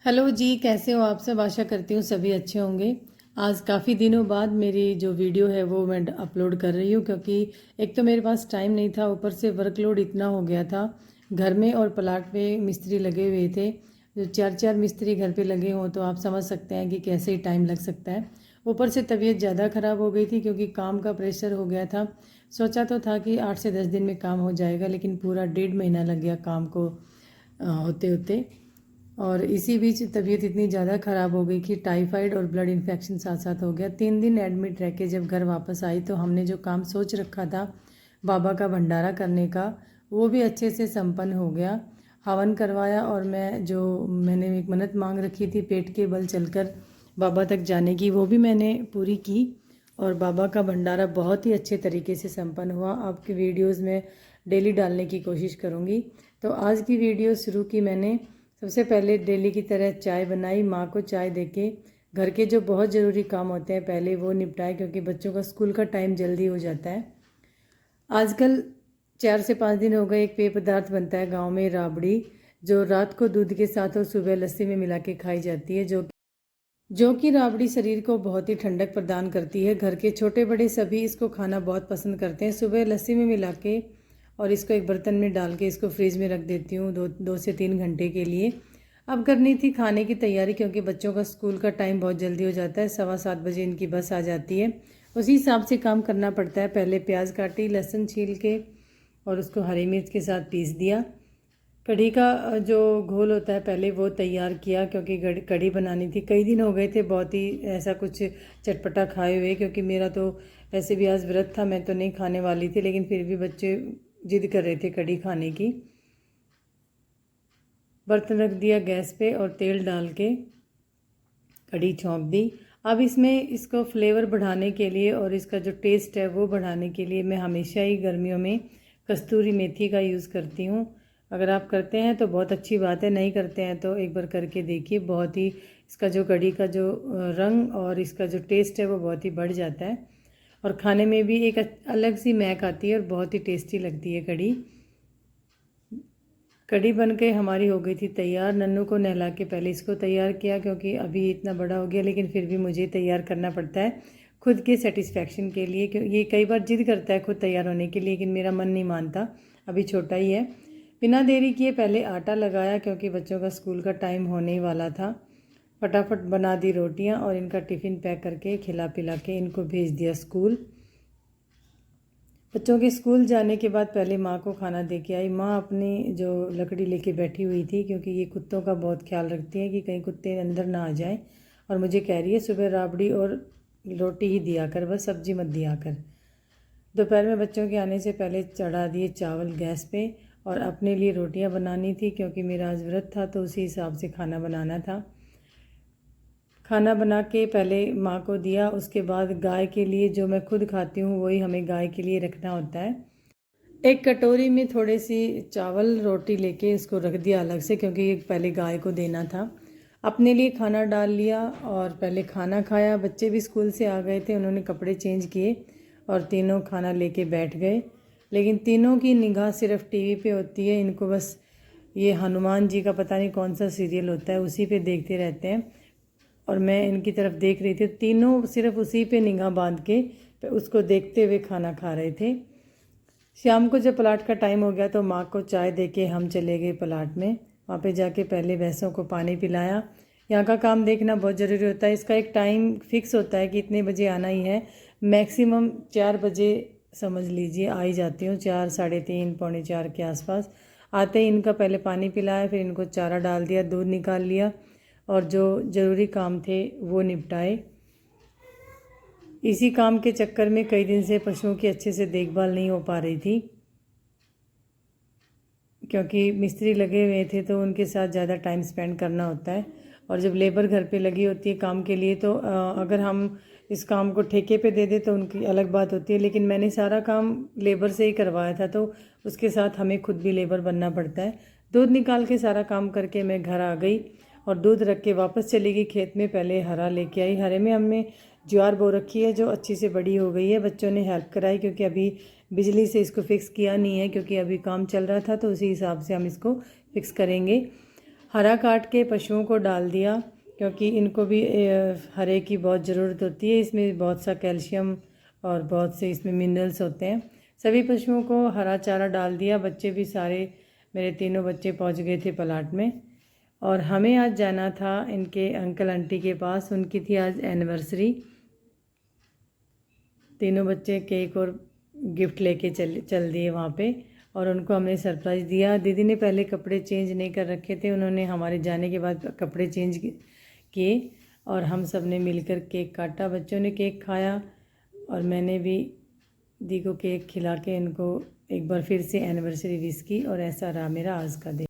Hello जी, कैसे हो आप सब। आशा करती हूँ सभी अच्छे होंगे। आज काफ़ी दिनों बाद मेरी जो वीडियो है वो मैं अपलोड कर रही हूँ, क्योंकि एक तो मेरे पास टाइम नहीं था, ऊपर से वर्कलोड इतना हो गया था घर में, और प्लाट पे मिस्त्री लगे हुए थे। जो चार चार मिस्त्री घर पे लगे हों तो आप समझ सकते हैं कि कैसे ही टाइम लग सकता है। ऊपर से तबीयत ज़्यादा ख़राब हो गई थी क्योंकि काम का प्रेशर हो गया था। सोचा तो था कि 8 से 10 दिन में काम हो जाएगा, लेकिन पूरा 1.5 महीना लग गया काम को होते होते। और इसी बीच तबीयत इतनी ज़्यादा ख़राब हो गई कि टाइफाइड और ब्लड इन्फेक्शन साथ साथ हो गया। 3 दिन एडमिट रह के जब घर वापस आई तो हमने जो काम सोच रखा था बाबा का भंडारा करने का, वो भी अच्छे से संपन्न हो गया। हवन करवाया, और मैंने एक मन्नत मांग रखी थी पेट के बल चलकर बाबा तक जाने की, वो भी मैंने पूरी की। और बाबा का भंडारा बहुत ही अच्छे तरीके से संपन्न हुआ। आपकी वीडियोज़ में डेली डालने की कोशिश करूँगी। तो आज की वीडियो शुरू की मैंने। सबसे पहले डेली की तरह चाय बनाई, माँ को चाय देके घर के जो बहुत ज़रूरी काम होते हैं पहले वो निपटाए, क्योंकि बच्चों का स्कूल का टाइम जल्दी हो जाता है। आजकल 4 से 5 दिन हो गए एक पेय पदार्थ बनता है गांव में, राबड़ी, जो रात को दूध के साथ और सुबह लस्सी में मिला के खाई जाती है। जो कि राबड़ी शरीर को बहुत ही ठंडक प्रदान करती है। घर के छोटे बड़े सभी इसको खाना बहुत पसंद करते हैं। सुबह लस्सी में मिला के और इसको एक बर्तन में डाल के इसको फ्रीज में रख देती हूँ 2 से 3 घंटे के लिए। अब करनी थी खाने की तैयारी, क्योंकि बच्चों का स्कूल का टाइम बहुत जल्दी हो जाता है। 7:15 बजे इनकी बस आ जाती है। उसी हिसाब से काम करना पड़ता है। पहले प्याज काटी, लहसुन छील के और उसको हरी मिर्च के साथ पीस दिया। कढ़ी का जो घोल होता है पहले वो तैयार किया, क्योंकि कढ़ी बनानी थी। कई दिन हो गए थे बहुत ही ऐसा कुछ चटपटा खाए हुए, क्योंकि मेरा तो वैसे भी आज व्रत था, मैं तो नहीं खाने वाली थी, लेकिन फिर भी बच्चे जिद कर रहे थे कढ़ी खाने की। बर्तन रख दिया गैस पे और तेल डाल के कढ़ी छौंक दी। अब इसमें इसको फ्लेवर बढ़ाने के लिए और इसका जो टेस्ट है वो बढ़ाने के लिए मैं हमेशा ही गर्मियों में कस्तूरी मेथी का यूज़ करती हूँ। अगर आप करते हैं तो बहुत अच्छी बात है, नहीं करते हैं तो एक बार करके देखिए। बहुत ही इसका जो कढ़ी का जो रंग और इसका जो टेस्ट है वो बहुत ही बढ़ जाता है, और खाने में भी एक अलग सी महक आती है और बहुत ही टेस्टी लगती है कढ़ी। कढ़ी बन के हमारी हो गई थी तैयार। नन्नू को नहला के पहले इसको तैयार किया, क्योंकि अभी इतना बड़ा हो गया, लेकिन फिर भी मुझे तैयार करना पड़ता है खुद के सेटिस्फेक्शन के लिए। क्योंकि ये कई बार जिद करता है खुद तैयार होने के लिए, लेकिन मेरा मन नहीं मानता, अभी छोटा ही है। बिना देरी किए पहले आटा लगाया, क्योंकि बच्चों का स्कूल का टाइम होने ही वाला था। फटाफट बना दी रोटियां और इनका टिफ़िन पैक करके खिला पिला के इनको भेज दिया स्कूल। बच्चों के स्कूल जाने के बाद पहले माँ को खाना दे के आई। माँ अपनी जो लकड़ी लेके बैठी हुई थी, क्योंकि ये कुत्तों का बहुत ख्याल रखती है कि कहीं कुत्ते अंदर ना आ जाएं, और मुझे कह रही है सुबह राबड़ी और रोटी ही दिया कर, बस सब्जी मत दिया कर। दोपहर में बच्चों के आने से पहले चढ़ा दिए चावल गैस पे, और अपने लिए रोटियां बनानी थी, क्योंकि मेरा आज व्रत था तो उसी हिसाब से खाना बनाना था। खाना बना के पहले माँ को दिया, उसके बाद गाय के लिए जो मैं खुद खाती हूँ वही हमें गाय के लिए रखना होता है। एक कटोरी में थोड़ी सी चावल रोटी लेके इसको रख दिया अलग से, क्योंकि ये पहले गाय को देना था। अपने लिए खाना डाल लिया और पहले खाना खाया। बच्चे भी स्कूल से आ गए थे, उन्होंने कपड़े चेंज किए और तीनों खाना लेके बैठ गए। लेकिन तीनों की निगाह सिर्फ टीवी पे होती है। इनको बस ये हनुमान जी का पता नहीं कौन सा सीरियल होता है उसी पे देखते रहते हैं, और मैं इनकी तरफ देख रही थी। तीनों सिर्फ उसी पे निगाह बांध के उसको देखते हुए खाना खा रहे थे। शाम को जब प्लाट का टाइम हो गया तो माँ को चाय देके हम चले गए प्लाट में। वहाँ पे जाके पहले भैंसों को पानी पिलाया। यहाँ का काम देखना बहुत ज़रूरी होता है। इसका एक टाइम फिक्स होता है कि इतने बजे आना ही है। मैक्सिमम 4 बजे समझ लीजिए आ ही जाती हूँ, 4, साढ़े 3, पौने 4 के आसपास। आते ही इनका पहले पानी पिलाया, फिर इनको चारा डाल दिया, दूध निकाल लिया और जो ज़रूरी काम थे वो निपटाए। इसी काम के चक्कर में कई दिन से पशुओं की अच्छे से देखभाल नहीं हो पा रही थी, क्योंकि मिस्त्री लगे हुए थे तो उनके साथ ज़्यादा टाइम स्पेंड करना होता है। और जब लेबर घर पे लगी होती है काम के लिए तो अगर हम इस काम को ठेके पे दे दें तो उनकी अलग बात होती है, लेकिन मैंने सारा काम लेबर से ही करवाया था तो उसके साथ हमें खुद भी लेबर बनना पड़ता है। दूध निकाल के सारा काम करके मैं घर आ गई और दूध रख के वापस चली गई खेत में। पहले हरा लेके आई। हरे में हमने ज्वार बो रखी है जो अच्छी से बड़ी हो गई है। बच्चों ने हेल्प कराई, क्योंकि अभी बिजली से इसको फिक्स किया नहीं है, क्योंकि अभी काम चल रहा था तो उसी हिसाब से हम इसको फिक्स करेंगे। हरा काट के पशुओं को डाल दिया, क्योंकि इनको भी हरे की बहुत ज़रूरत होती है। इसमें बहुत सा कैल्शियम और बहुत से इसमें मिनरल्स होते हैं। सभी पशुओं को हरा चारा डाल दिया। बच्चे भी सारे, मेरे तीनों बच्चे पहुंच गए थे प्लाट में। और हमें आज जाना था इनके अंकल आंटी के पास, उनकी थी आज एनिवर्सरी। तीनों बच्चे केक और गिफ्ट लेके चल दिए वहाँ पे, और उनको हमने सरप्राइज़ दिया। दीदी ने पहले कपड़े चेंज नहीं कर रखे थे, उन्होंने हमारे जाने के बाद कपड़े चेंज किए और हम सब ने मिलकर केक काटा। बच्चों ने केक खाया और मैंने भी दी को केक खिला के इनको एक बार फिर से एनिवर्सरी विश की। और ऐसा रहा मेरा आज का दिन।